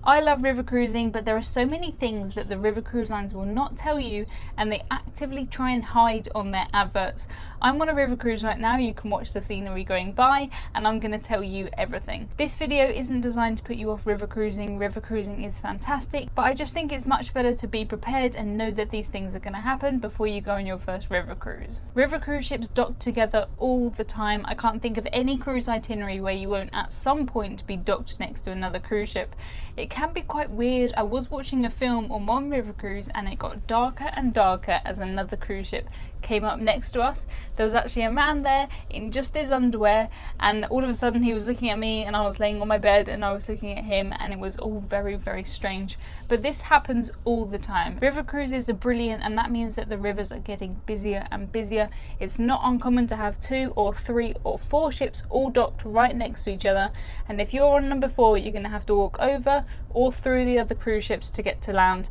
I love river cruising, but there are so many things that the river cruise lines will not tell you, and they actively try and hide on their adverts. I'm on a river cruise right now, you can watch the scenery going by, and I'm going to tell you everything. This video isn't designed to put you off river cruising. River cruising is fantastic, but I just think it's much better to be prepared and know that these things are going to happen before you go on your first river cruise. River cruise ships dock together all the time. I can't think of any cruise itinerary where you won't at some point be docked next to another cruise ship. It can be quite weird. I was watching a film on one river cruise and it got darker and darker as another cruise ship came up next to us. There was actually a man there in just his underwear, and all of a sudden he was looking at me and I was laying on my bed and I was looking at him, and it was all very, very strange. But this happens all the time. River cruises are brilliant, and that means that the rivers are getting busier and busier. It's not uncommon to have 2 or 3 or 4 ships all docked right next to each other, and if you're on number 4 you're going to have to walk over or through the other cruise ships to get to land.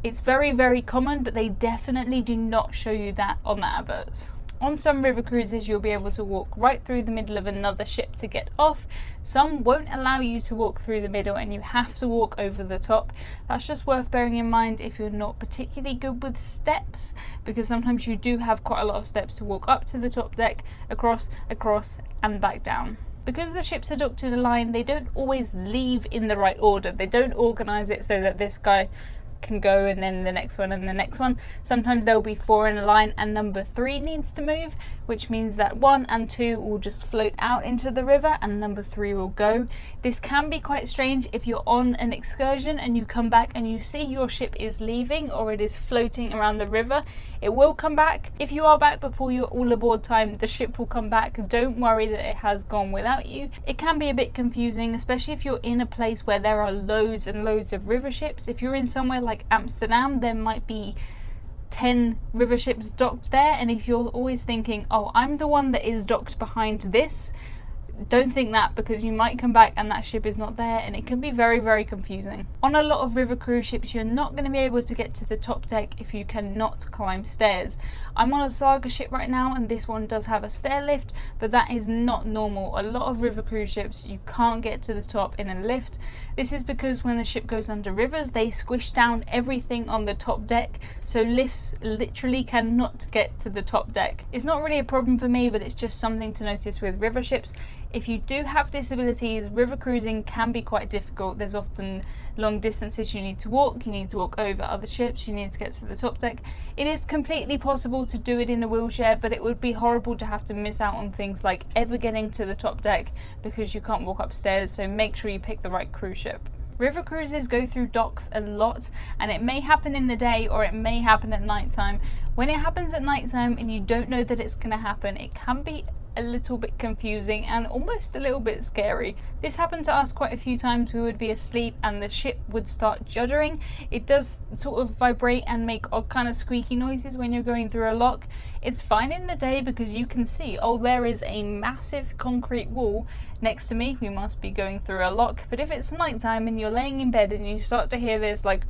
It's very, very common, but they definitely do not show you that on the adverts. On some river cruises you'll be able to walk right through the middle of another ship to get off. Some won't allow you to walk through the middle and you have to walk over the top. That's just worth bearing in mind if you're not particularly good with steps, because sometimes you do have quite a lot of steps to walk up to the top deck, across, and back down. Because the ships are docked in a line, they don't always leave in the right order. They don't organise it so that this guy can go and then the next one and the next one. Sometimes there'll be 4 in a line and number 3 needs to move, which means that 1 and 2 will just float out into the river and number 3 will go. This can be quite strange if you're on an excursion and you come back and you see your ship is leaving or it is floating around the river. It will come back. If you are back before your all aboard time, the ship will come back. Don't worry that it has gone without you. It can be a bit confusing, especially if you're in a place where there are loads and loads of river ships. If you're in somewhere like Amsterdam, there might be 10 river ships docked there, and if you're always thinking, oh, I'm the one that is docked behind this, don't think that, because you might come back and that ship is not there, and it can be very, very confusing. On a lot of river cruise ships you're not going to be able to get to the top deck if you cannot climb stairs. I'm on a Saga ship right now and this one does have a stair lift, but that is not normal. A lot of river cruise ships you can't get to the top in a lift. This is because when the ship goes under rivers they squish down everything on the top deck, so lifts literally cannot get to the top deck. It's not really a problem for me, but it's just something to notice with river ships. If you do have disabilities, river cruising can be quite difficult. There's often long distances you need to walk over other ships, you need to get to the top deck. It is completely possible to do it in a wheelchair, but it would be horrible to have to miss out on things like ever getting to the top deck because you can't walk upstairs, so make sure you pick the right cruise ship. River cruises go through docks a lot, and it may happen in the day or it may happen at night time. When it happens at night time and you don't know that it's going to happen, it can be a little bit confusing and almost a little bit scary. This happened to us quite a few times. We would be asleep and the ship would start juddering. It does sort of vibrate and make odd kind of squeaky noises when you're going through a lock. It's fine in the day because you can see, oh, there is a massive concrete wall next to me, we must be going through a lock. But if it's nighttime and you're laying in bed and you start to hear this like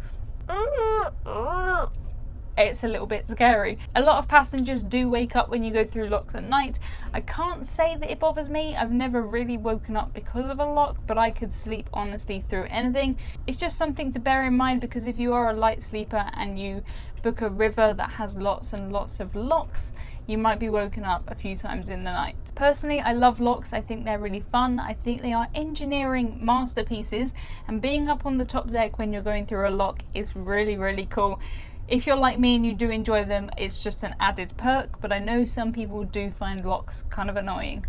it's a little bit scary. A lot of passengers do wake up when you go through locks at night. I can't say that it bothers me. I've never really woken up because of a lock, but I could sleep honestly through anything. It's just something to bear in mind, because if you are a light sleeper and you book a river that has lots and lots of locks, you might be woken up a few times in the night. Personally, I love locks. I think they're really fun. I think they are engineering masterpieces, and being up on the top deck when you're going through a lock is really, really cool. If you're like me and you do enjoy them, it's just an added perk, but I know some people do find locks kind of annoying.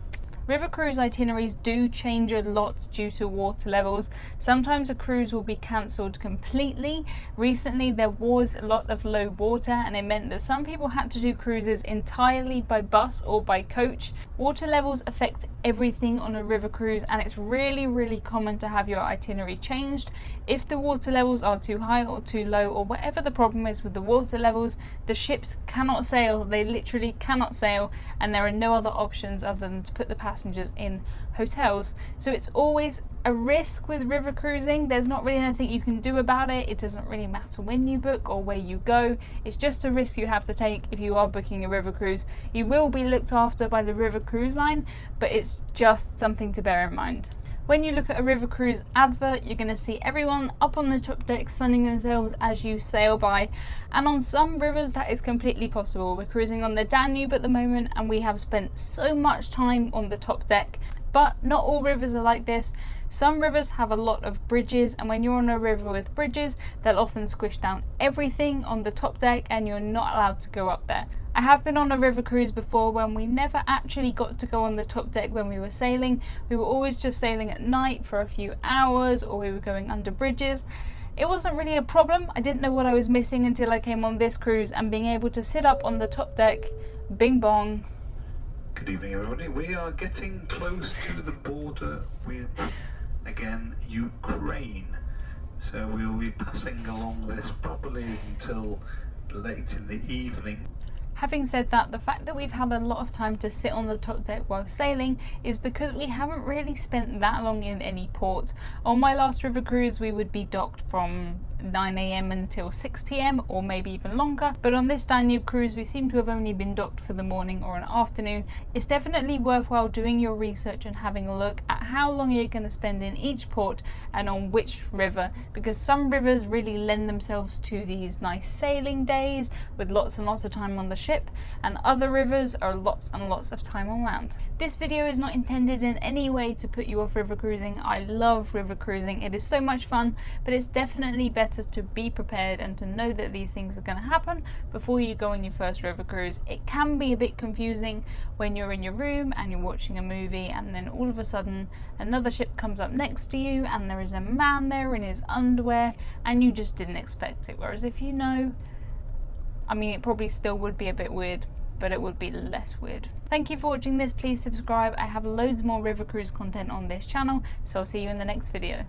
River cruise itineraries do change a lot due to water levels. Sometimes a cruise will be cancelled completely. Recently there was a lot of low water and it meant that some people had to do cruises entirely by bus or by coach. Water levels affect everything on a river cruise, and it's really, really common to have your itinerary changed. If the water levels are too high or too low, or whatever the problem is with the water levels, the ships cannot sail. They literally cannot sail, and there are no other options other than to put the passengers in hotels. So it's always a risk with river cruising. There's not really anything you can do about it. It doesn't really matter when you book or where you go. It's just a risk you have to take if you are booking a river cruise. You will be looked after by the river cruise line, but it's just something to bear in mind. When you look at a river cruise advert, you're going to see everyone up on the top deck sunning themselves as you sail by, and on some rivers that is completely possible. We're cruising on the Danube at the moment and we have spent so much time on the top deck, but not all rivers are like this. Some rivers have a lot of bridges, and when you're on a river with bridges, they'll often squish down everything on the top deck and you're not allowed to go up there. I have been on a river cruise before when we never actually got to go on the top deck when we were sailing. We were always just sailing at night for a few hours, or we were going under bridges. It wasn't really a problem. I didn't know what I was missing until I came on this cruise, and being able to sit up on the top deck, bing bong. Good evening, everybody. We are getting close to the border with, again, Ukraine. So we'll be passing along this probably until late in the evening. Having said that, the fact that we've had a lot of time to sit on the top deck while sailing is because we haven't really spent that long in any port. On my last river cruise, we would be docked from 9 AM until 6 PM or maybe even longer, but on this Danube cruise we seem to have only been docked for the morning or an afternoon. It's definitely worthwhile doing your research and having a look at how long you're going to spend in each port and on which river, because some rivers really lend themselves to these nice sailing days with lots and lots of time on the ship, and other rivers are lots and lots of time on land. This video is not intended in any way to put you off river cruising. I love river cruising, it is so much fun, but it's definitely better to be prepared and to know that these things are going to happen before you go on your first river cruise. It can be a bit confusing when you're in your room and you're watching a movie and then all of a sudden another ship comes up next to you and there is a man there in his underwear and you just didn't expect it, whereas if you know, I mean, it probably still would be a bit weird, but it would be less weird. Thank you for watching this. Please subscribe. I have loads more river cruise content on this channel, so I'll see you in the next video.